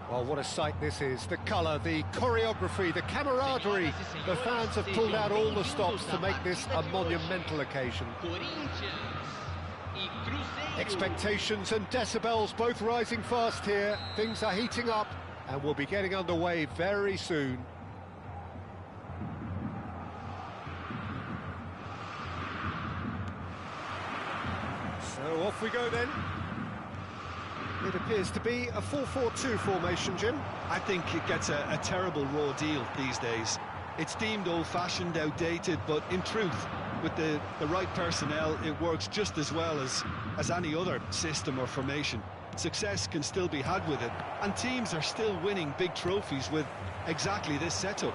Well, what a sight this is. The colour, the choreography, the camaraderie. The fans have pulled out all the stops to make this a monumental occasion. Expectations and decibels both rising fast here. Things are heating up and we'll be getting underway very soon. So off we go then. It appears to be a 4-4-2 formation, Jim. I think it gets a terrible raw deal these days. It's deemed old-fashioned, outdated, but in truth, with the right personnel, it works just as well as any other system or formation. Success can still be had with it, and teams are still winning big trophies with exactly this setup.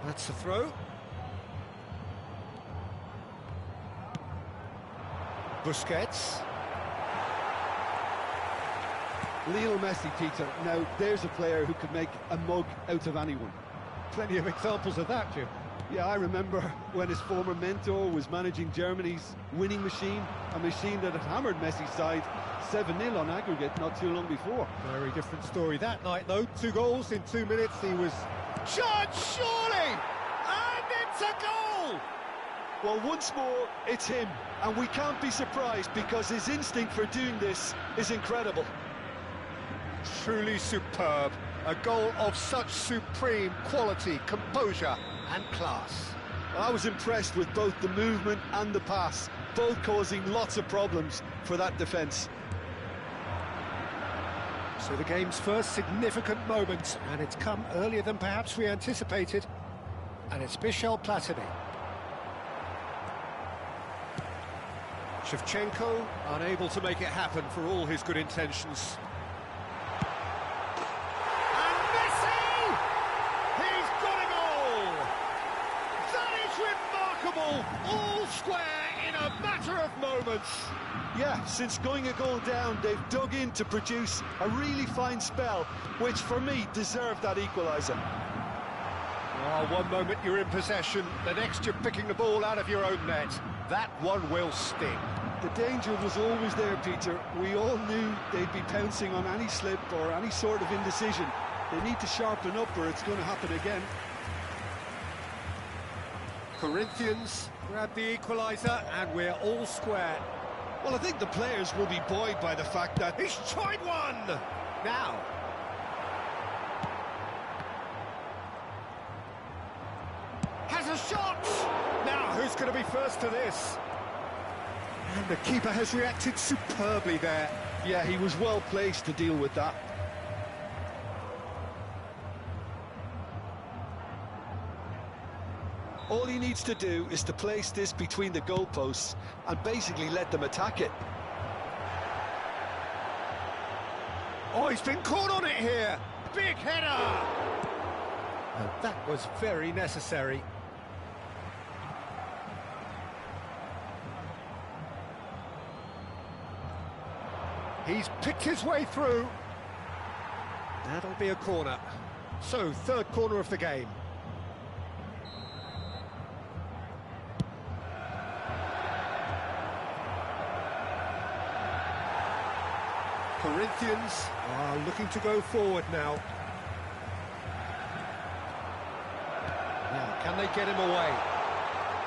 That's the throw. Busquets. Lionel Messi, Peter. Now, there's a player who could make a mug out of anyone. Plenty of examples of that, Jim. Yeah, I remember when his former mentor was managing Germany's winning machine, a machine that had hammered Messi's side 7-0 on aggregate not too long before. Very different story that night, though. 2 goals in 2 minutes. He was judged, surely! And it's a goal! Well, once more, it's him. And we can't be surprised because his instinct for doing this is incredible. Truly superb. A goal of such supreme quality, composure and class. I was impressed with both the movement and the pass, both causing lots of problems for that defence. So the game's first significant moment, and it's come earlier than perhaps we anticipated, and it's Michel Platini. Shevchenko unable to make it happen for all his good intentions. And Messi! He's got a goal! That is remarkable! All square in a matter of moments. Yeah, since going a goal down, they've dug in to produce a really fine spell, which for me deserved that equaliser. Oh, one moment you're in possession, the next you're picking the ball out of your own net. That one will sting. The danger was always there, Peter. We all knew they'd be pouncing on any slip or any sort of indecision. They need to sharpen up or it's going to happen again. Corinthians grab the equaliser and we're all square. Well, I think the players will be buoyed by the fact that he's tried one! Now. Has a shot! Now, who's going to be first to this? And the keeper has reacted superbly there. Yeah, he was well placed to deal with that. All he needs to do is to place this between the goalposts and basically let them attack it. Oh, he's been caught on it here! Big header! And that was very necessary. He's picked his way through. That'll be a corner. So, third corner of the game. Corinthians are looking to go forward now. Now, can they get him away?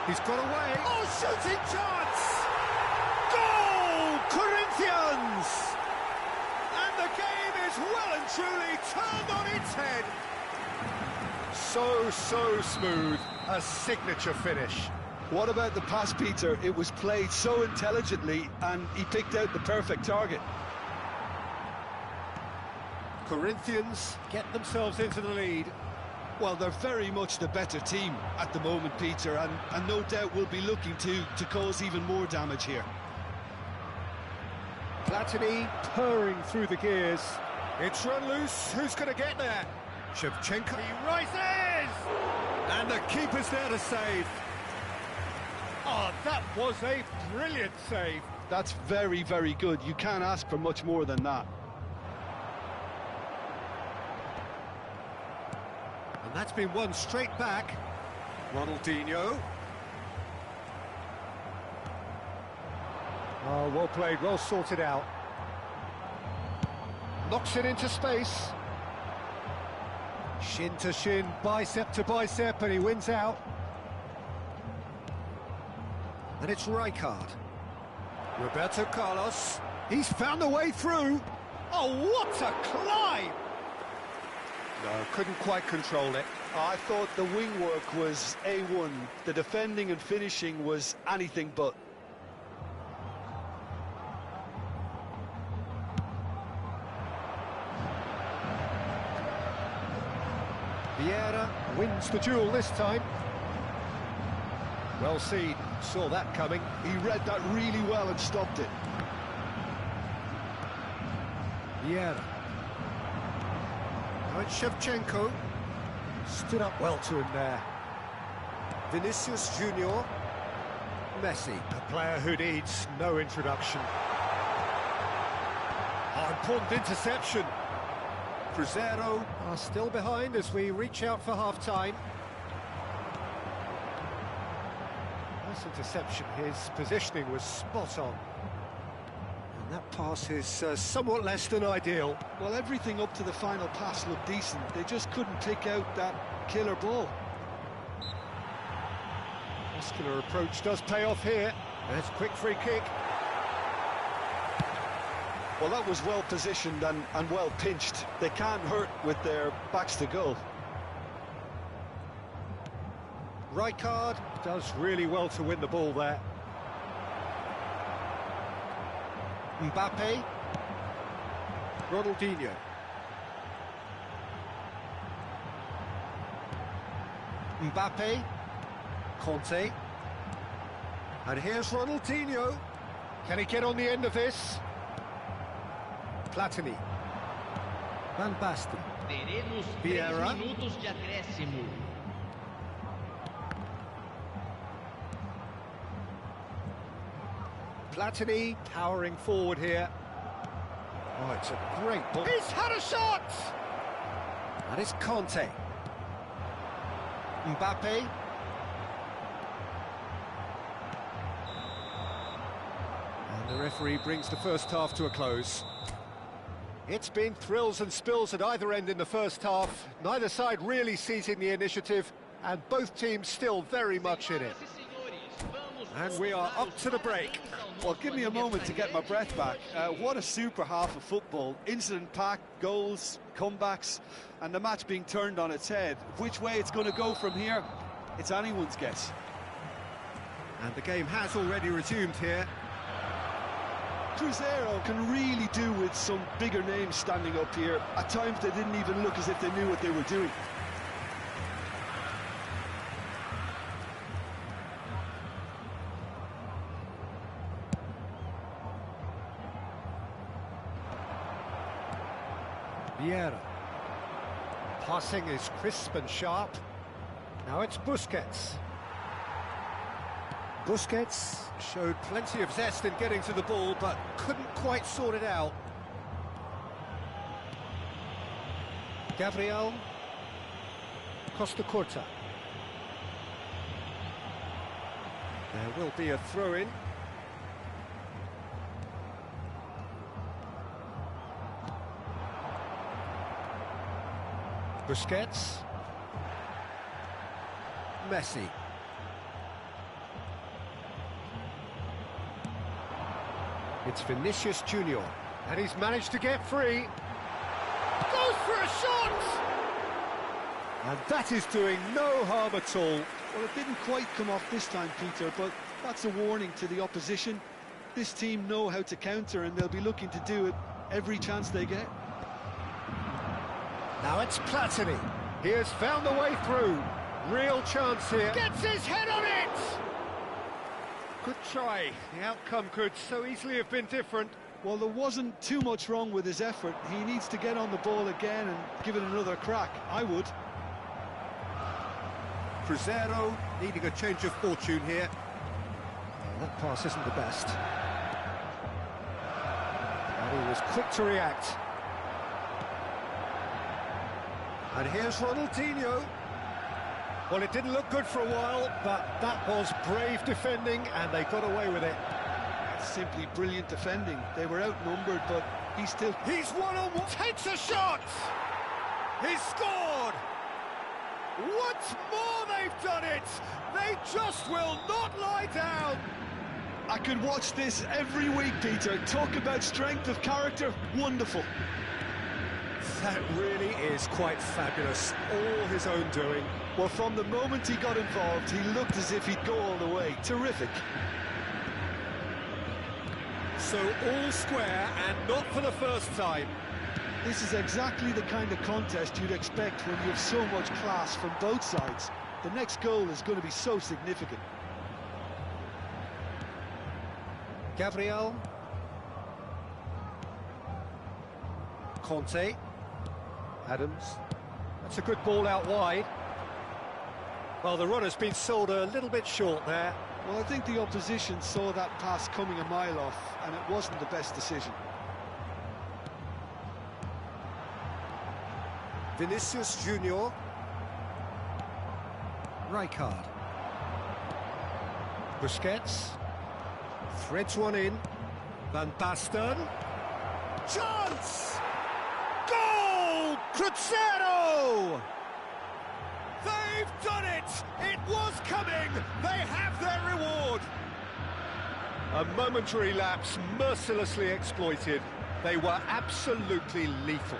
He's got away. Oh, shooting chance! Goal! Corinthians! And the game is well and truly turned on its head. So smooth. A signature finish. What about the pass, Peter? It was played so intelligently and he picked out the perfect target. Corinthians get themselves into the lead. Well, they're very much the better team at the moment, Peter, and no doubt will be looking to cause even more damage here. Platini purring through the gears. It's run loose. Who's going to get there? Shevchenko. He rises! And the keeper's there to save. Oh, that was a brilliant save. That's very, very good. You can't ask for much more than that. And that's been won straight back. Ronaldinho. Oh, well played, well sorted out. Knocks it into space. Shin to shin, bicep to bicep, and he wins out. And it's Rijkaard. Roberto Carlos. He's found a way through. Oh, what a climb! No, couldn't quite control it. I thought the wing work was A1. The defending and finishing was anything but. Vieira wins the duel this time. Well seen, saw that coming. He read that really well and stopped it. Vieira. Now it's Shevchenko. Stood up well to him there. Vinicius Junior. Messi, a player who needs no introduction. Oh, important interception. Cruzeiro are still behind as we reach out for half-time. Nice interception, his positioning was spot on. And that pass is somewhat less than ideal. Well, everything up to the final pass looked decent. They just couldn't pick out that killer ball. Muscular approach does pay off here. There's a quick free kick. Well, that was well positioned and well pinched. They can't hurt with their backs to goal. Rijkaard does really well to win the ball there. Mbappe. Ronaldinho. Mbappe. Conte. And here's Ronaldinho. Can he get on the end of this? Platini. Van Basten. Teremos 3 Vieira. minutos de acréscimo. Platini powering forward here. Oh, it's a great ball. He's had a shot! And it's Conte. Mbappe. And the referee brings the first half to a close. It's been thrills and spills at either end in the first half. Neither side really seizing the initiative, and both teams still very much in it. And we are up to the break. Well, give me a moment to get my breath back. What a super half of football. Incident-packed, goals, comebacks, and the match being turned on its head. Which way it's going to go from here, it's anyone's guess. And the game has already resumed here. Cruzeiro can really do with some bigger names standing up here. At times they didn't even look as if they knew what they were doing. Vieira. Passing is crisp and sharp. Now it's Busquets. Busquets showed plenty of zest in getting to the ball, but couldn't quite sort it out. Gabriel. Costa Curta. There will be a throw-in. Busquets. Messi. It's Vinicius Junior, and he's managed to get free. Goes for a shot! And that is doing no harm at all. Well, it didn't quite come off this time, Peter, but that's a warning to the opposition. This team know how to counter, and they'll be looking to do it every chance they get. Now it's Platini. He has found the way through. Real chance here. Gets his head on it! Good try. The outcome could so easily have been different. Well, there wasn't too much wrong with his effort. He needs to get on the ball again and give it another crack. I would. Cruzeiro needing a change of fortune here. Oh, that pass isn't the best. And he was quick to react. And here's Ronaldinho. Well, it didn't look good for a while, but that was brave defending, and they got away with it. Simply brilliant defending. They were outnumbered, but he's one-on-one, takes a shot! He's scored! Once more they've done it! They just will not lie down! I could watch this every week, Peter. Talk about strength of character. Wonderful. That really is quite fabulous. All his own doing. Well, from the moment he got involved, he looked as if he'd go all the way. Terrific. So all square, and not for the first time. This is exactly the kind of contest you'd expect when you have so much class from both sides. The next goal is going to be so significant. Gabriel. Conte. Adams. That's a good ball out wide. Well, the runner's been sold a little bit short there. Well, I think the opposition saw that pass coming a mile off, and it wasn't the best decision. Vinicius Junior. Rijkaard. Busquets. Threads one in. Van Basten. Chance! Goal! Crescer! They've done it! It was coming! They have their reward! A momentary lapse mercilessly exploited. They were absolutely lethal.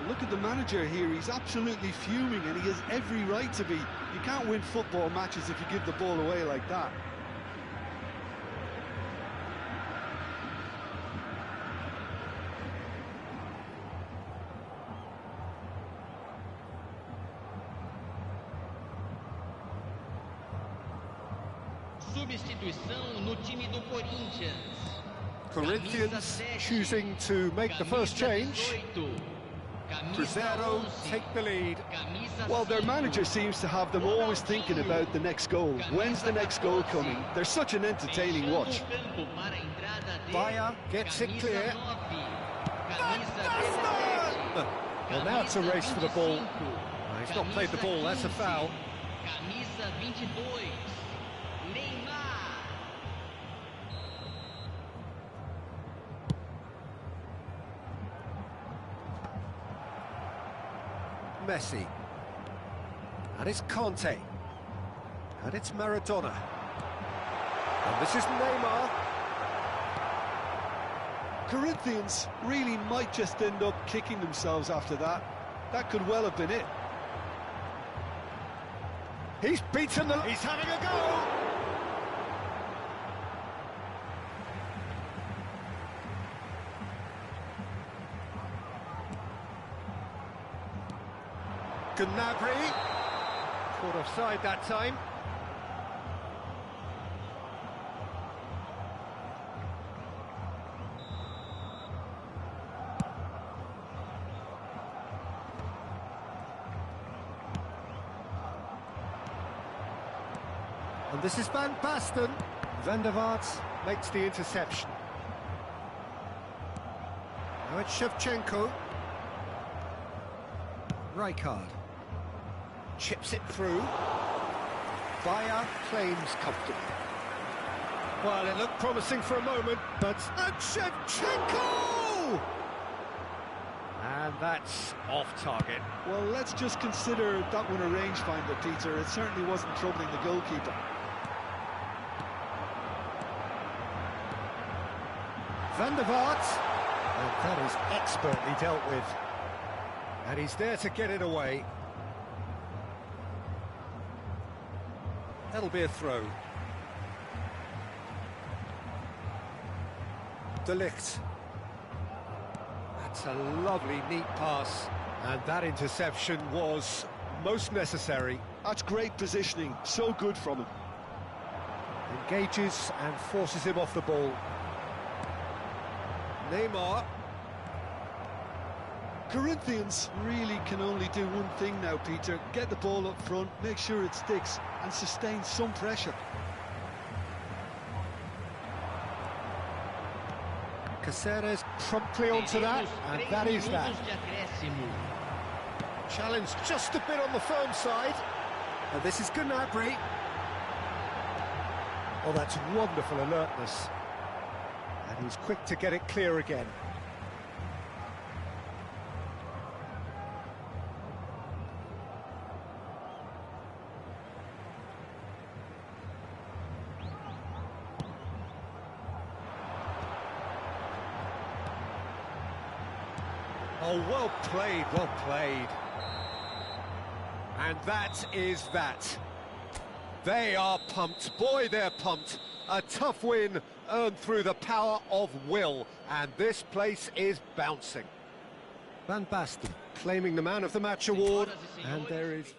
Look at the manager here. He's absolutely fuming, and he has every right to be. You can't win football matches if you give the ball away like that. Substituição no time do Corinthians. Corinthians choosing to make the first change. Cruzeiro take the lead. Well, their manager seems to have them always thinking about the next goal. When's the next goal coming? They're such an entertaining watch. Bayer gets it clear. Well, now it's a race for the ball. He's not played the ball, that's a foul. Camisa 22. Messi. And it's Conte. And it's Maradona. And this is Neymar. Corinthians really might just end up kicking themselves after that. That could well have been it. He's beaten them. He's having a go. Gnabry. Caught offside that time. And this is Van Basten. Van der Vaart makes the interception. Now it's Shevchenko. Rijkaard. Chips it through. Bayer claims comfortably. Well, it looked promising for a moment, but... And Shevchenko! And that's off target. Well, let's just consider that one a rangefinder, Peter. It certainly wasn't troubling the goalkeeper. Van der Vaart. And that is expertly dealt with. And he's there to get it away. That'll be a throw. De Ligt. That's a lovely, neat pass. And that interception was most necessary. That's great positioning. So good from him. Engages and forces him off the ball. Neymar. Corinthians really can only do one thing now, Peter. Get the ball up front, make sure it sticks, and sustain some pressure. Caceres promptly onto that, and that is that. Challenge just a bit on the firm side. And this is Gnabry. Oh, that's wonderful alertness. He's quick to get it clear again. Oh, well played, well played. And that is that. They are pumped. Boy, they're pumped. A tough win earned through the power of will. And this place is bouncing. Van Basten claiming the Man of the Match award. And there is...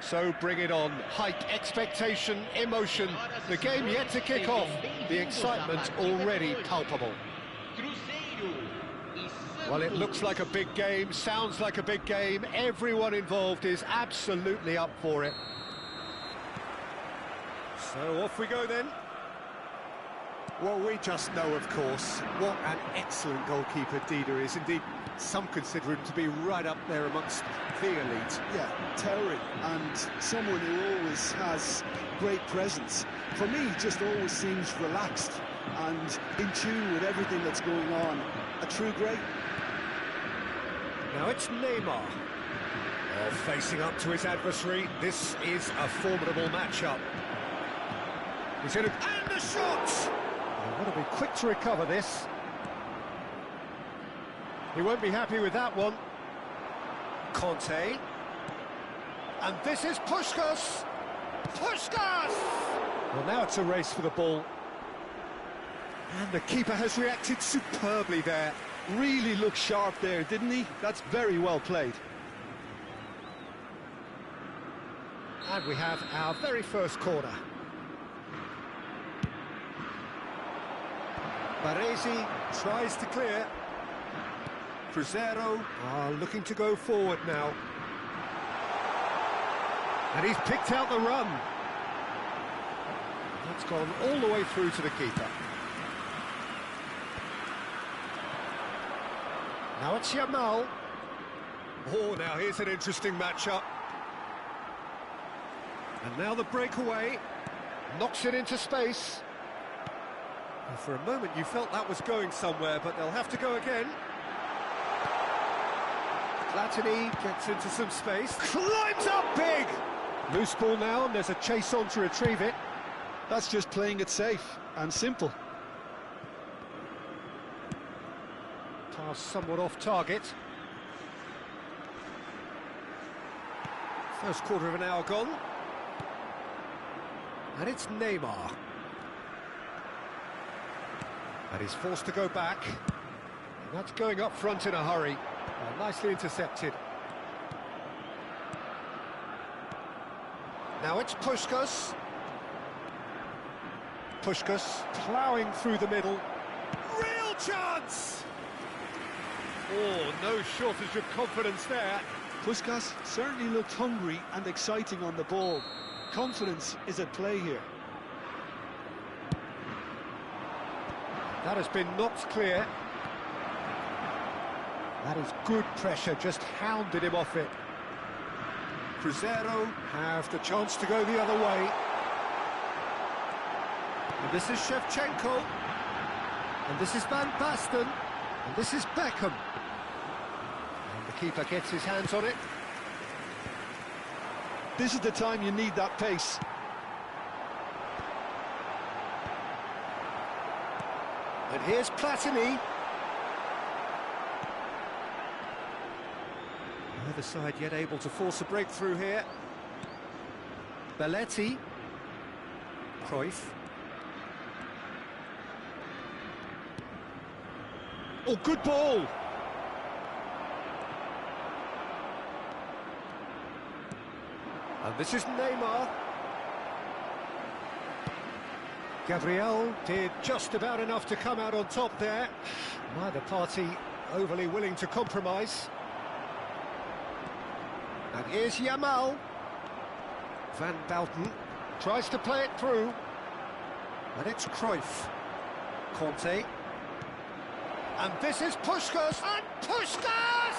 So bring it on. Hype, expectation, emotion. The game yet to kick off. The excitement already palpable. Well, it looks like a big game, sounds like a big game. Everyone involved is absolutely up for it. So off we go then. Well, we just know, of course, what an excellent goalkeeper Dida is. Indeed, some consider him to be right up there amongst the elite. Yeah, towering, and someone who always has great presence. For me, he just always seems relaxed and in tune with everything that's going on. A true great. Now it's Neymar. Facing up to his adversary. This is a formidable matchup. He's in and the shot! He'll want to be quick to recover this. He won't be happy with that one. Conte. And this is Puskás! Puskás! Well, now it's a race for the ball. And the keeper has reacted superbly there. Really looked sharp there, didn't he? That's very well played. And we have our very first corner. Baresi tries to clear. Cruzeiro are looking to go forward now. And he's picked out the run. That's gone all the way through to the keeper. Now it's Yamal. Oh, now here's an interesting matchup. And now the breakaway. Knocks it into space. And for a moment you felt that was going somewhere, but they'll have to go again. Platini gets into some space. Climbs up big! Loose ball now, and there's a chase on to retrieve it. That's just playing it safe and simple. Pass somewhat off target. First quarter of an hour gone. And it's Neymar. And he's forced to go back. And that's going up front in a hurry. Nicely intercepted. Now it's Puskás. Puskás ploughing through the middle. Real chance! Oh, no shortage of confidence there. Puskás certainly looked hungry and exciting on the ball. Confidence is at play here. That has been knocked clear. That is good pressure, just hounded him off it. Cruzeiro have the chance to go the other way. And this is Shevchenko. And this is Van Basten. And this is Beckham. And the keeper gets his hands on it. This is the time you need that pace. And here's Platini. Neither side yet able to force a breakthrough here. Belletti. Cruyff. Oh, good ball! And this is Neymar. Gabriel did just about enough to come out on top there. Neither party overly willing to compromise. And here's Yamal. Van Bouten tries to play it through. And it's Cruyff. Conte. And this is Puskás. And Puskás!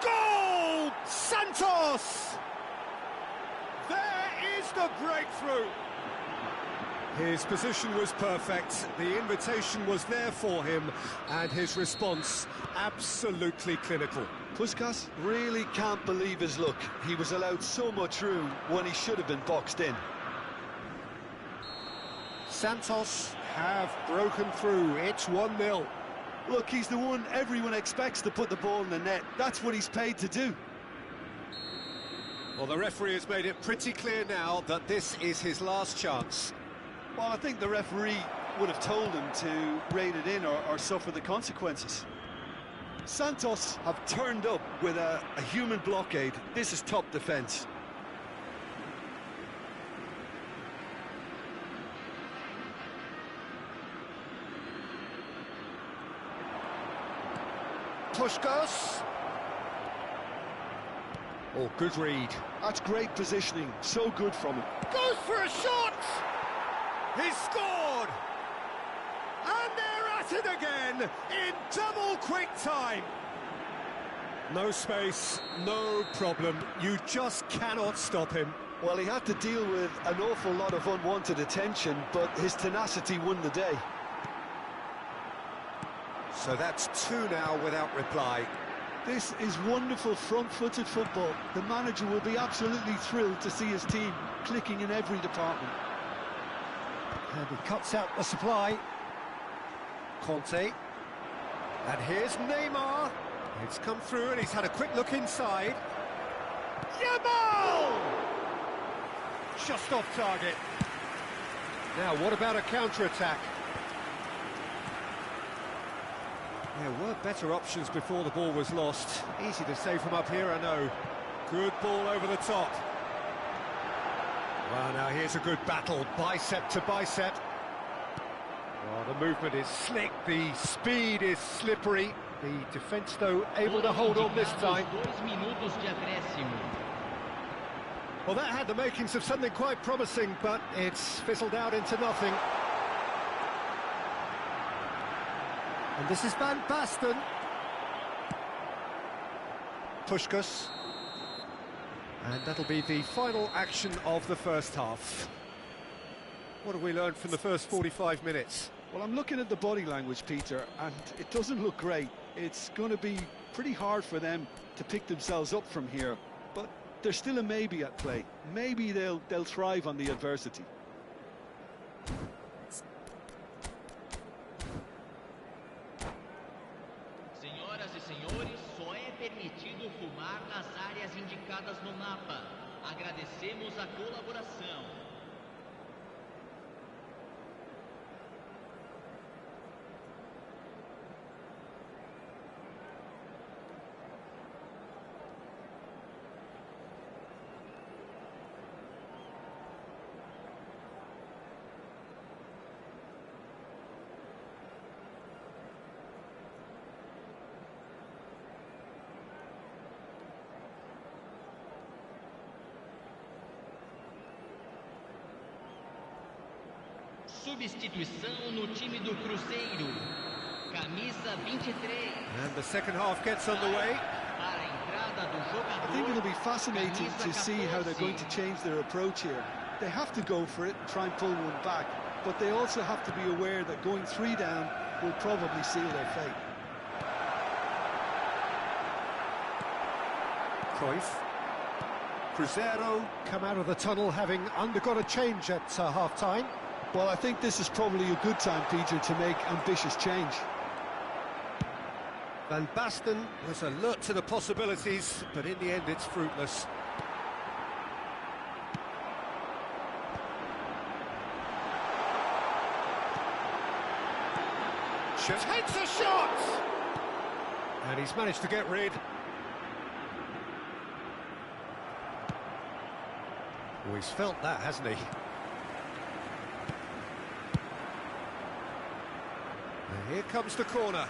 Goal! Santos! There is the breakthrough. His position was perfect, the invitation was there for him, and his response absolutely clinical. Puskás really can't believe his luck. He was allowed so much room when he should have been boxed in. Santos have broken through, it's 1-0. Look, he's the one everyone expects to put the ball in the net. That's what he's paid to do. Well, the referee has made it pretty clear now that this is his last chance. Well, I think the referee would have told him to rein it in or suffer the consequences. Santos have turned up with a human blockade. This is top defence. Puskás. Oh, good read. That's great positioning. So good from him. Goes for a shot! He's scored! And they're at it again in double quick time. No space, no problem. You just cannot stop him. Well, he had to deal with an awful lot of unwanted attention, but his tenacity won the day. So that's 2 now without reply. This is wonderful front-footed football. The manager will be absolutely thrilled to see his team clicking in every department. And he cuts out the supply. Conte. And here's Neymar. It's come through and he's had a quick look inside. Yamal! Just off target. Now, what about a counter-attack? There were better options before the ball was lost. Easy to say from up here, I know. Good ball over the top. Well, now here's a good battle, bicep to bicep. Well, the movement is slick, the speed is slippery. The defence, though, able to hold on this time. 2 minutos de acréscimo. Well, that had the makings of something quite promising, but it's fizzled out into nothing. And this is Van Basten. Puskás. And that'll be the final action of the first half. What have we learned from the first 45 minutes? Well, I'm looking at the body language, Peter, and it doesn't look great. It's going to be pretty hard for them to pick themselves up from here, but there's still a maybe at play. Maybe they'll thrive on the adversity. Senhoras e senhores, só é permitido fumar nas áreas indicadas no mapa. Agradecemos a colaboração. Substituição no time do Cruzeiro. Camisa 23. And the second half gets underway. Para a entrada do jogador. I think it'll be fascinating to see how they're going to change their approach here. They have to go for it, try and pull one back, but they also have to be aware that going 3 down will probably seal their fate. Cruyff. Cruzeiro come out of the tunnel having undergone a change at half-time. Well, I think this is probably a good time, Peter, to make ambitious change. Van Basten was alert to the possibilities, but in the end it's fruitless. Takes a shot! And he's managed to get rid. Oh, he's felt that, hasn't he? And here comes the corner.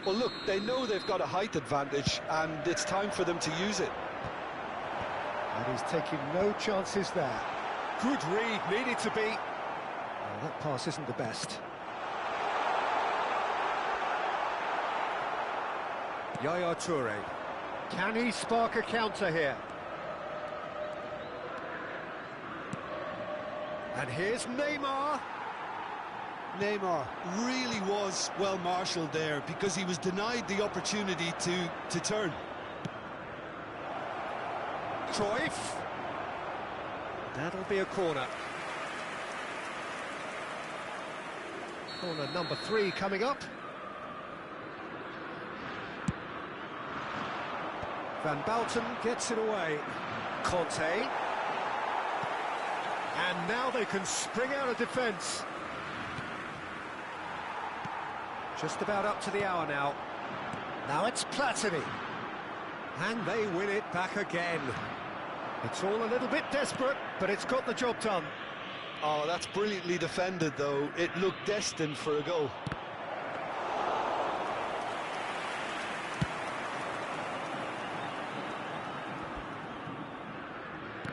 Well, look, they know they've got a height advantage, and it's time for them to use it. And he's taking no chances there. Good read, needed to be. Oh, that pass isn't the best. Yaya Toure. Can he spark a counter here? And here's Neymar. Neymar really was well marshalled there because he was denied the opportunity to turn. Cruyff. That'll be a corner. Corner number 3 coming up. Van Bouten gets it away. Conte. And now they can spring out of defence. Just about up to the hour now. Now it's Platini. And they win it back again. It's all a little bit desperate, but it's got the job done. Oh, that's brilliantly defended, though. It looked destined for a goal.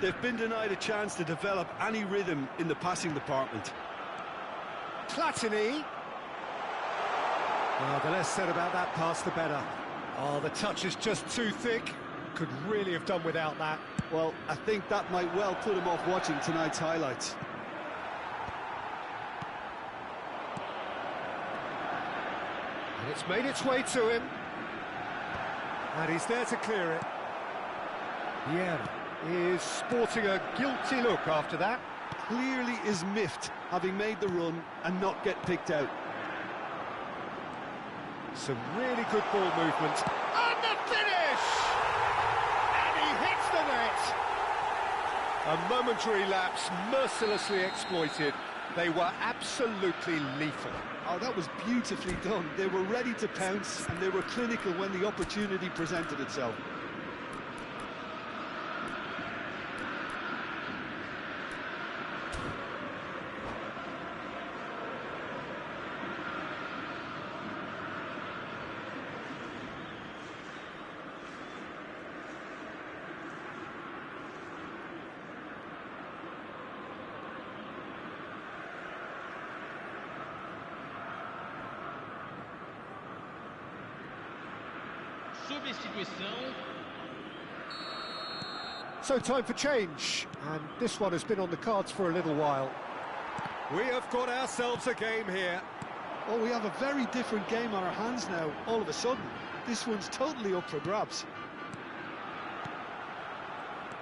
They've been denied a chance to develop any rhythm in the passing department. Platini. Well, the less said about that pass, the better. Oh, the touch is just too thick. Could really have done without that. Well, I think that might well put him off watching tonight's highlights. And it's made its way to him. And he's there to clear it. Yeah, is sporting a guilty look after that. Clearly is miffed, having made the run and not get picked out. Some really good ball movement. And the finish! And he hits the net! A momentary lapse, mercilessly exploited. They were absolutely lethal. Oh, that was beautifully done. They were ready to pounce, and they were clinical when the opportunity presented itself. Substituição. So time for change, and this one has been on the cards for a little while. We have got ourselves a game here. Oh, we have a very different game on our hands now, all of a sudden. This one's totally up for grabs.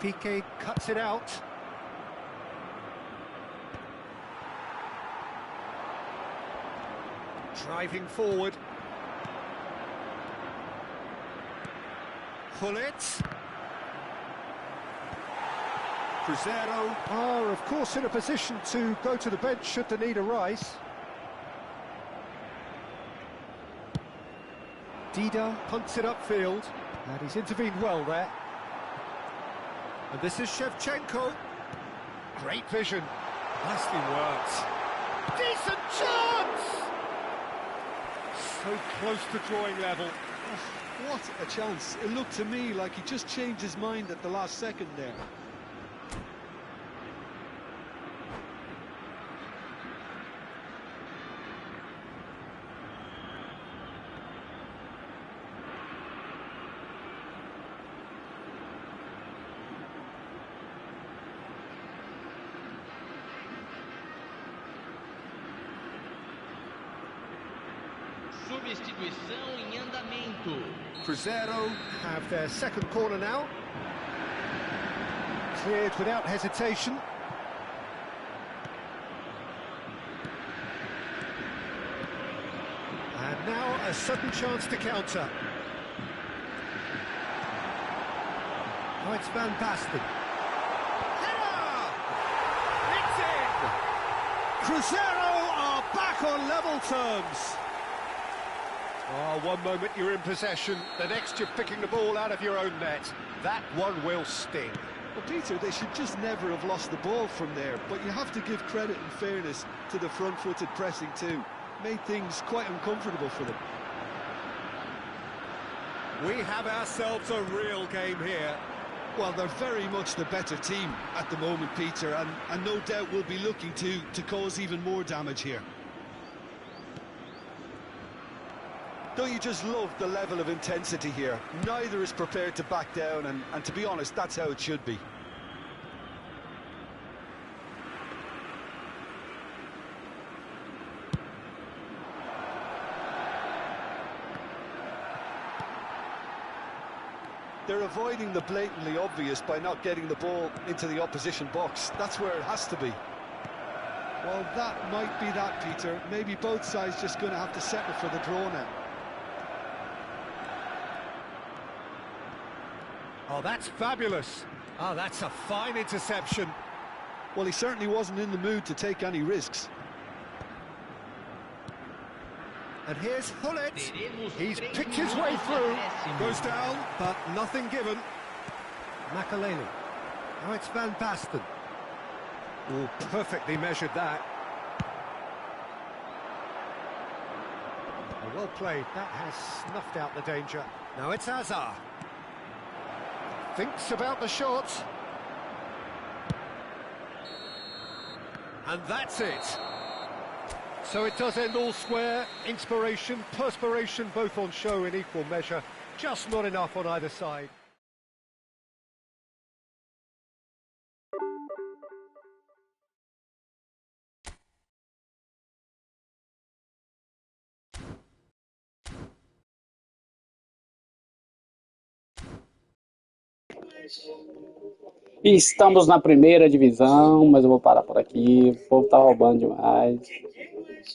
Piqué cuts it out. Driving forward. Hullet. Cruzeiro are, of course, in a position to go to the bench should the need arise. Dida punts it upfield, and he's intervened well there. And this is Shevchenko. Great vision. Nicely worked. Decent chance! So close to drawing level. What a chance. It looked to me like he just changed his mind at the last second there. Substituição em andamento. Cruzeiro have their second corner now. Cleared without hesitation. And now a sudden chance to counter. Oh, it's Van Basten. Header! It's in! Cruzeiro are back on level terms. Oh, one moment you're in possession, the next you're picking the ball out of your own net. That one will sting. Well, Peter, they should just never have lost the ball from there, but you have to give credit and fairness to the front-footed pressing too. Made things quite uncomfortable for them. We have ourselves a real game here. Well, they're very much the better team at the moment, Peter, and no doubt will be looking to cause even more damage here. Don't you just love the level of intensity here? Neither is prepared to back down, and to be honest, that's how it should be. They're avoiding the blatantly obvious by not getting the ball into the opposition box. That's where it has to be. Well, that might be that, Peter. Maybe both sides just going to have to settle for the draw now. Oh, that's fabulous. Oh, that's a fine interception. Well, he certainly wasn't in the mood to take any risks. And here's Hullet. He's picked his way through. Goes down, but nothing given. Makaleli. Now it's Van Basten. Oh, perfectly measured that. Oh, well played. That has snuffed out the danger. Now it's Azar. Thinks about the shot. And that's it. So it does end all square. Inspiration, perspiration, both on show in equal measure. Just not enough on either side. Estamos na primeira divisão, mas eu vou parar por aqui. O povo tá roubando demais.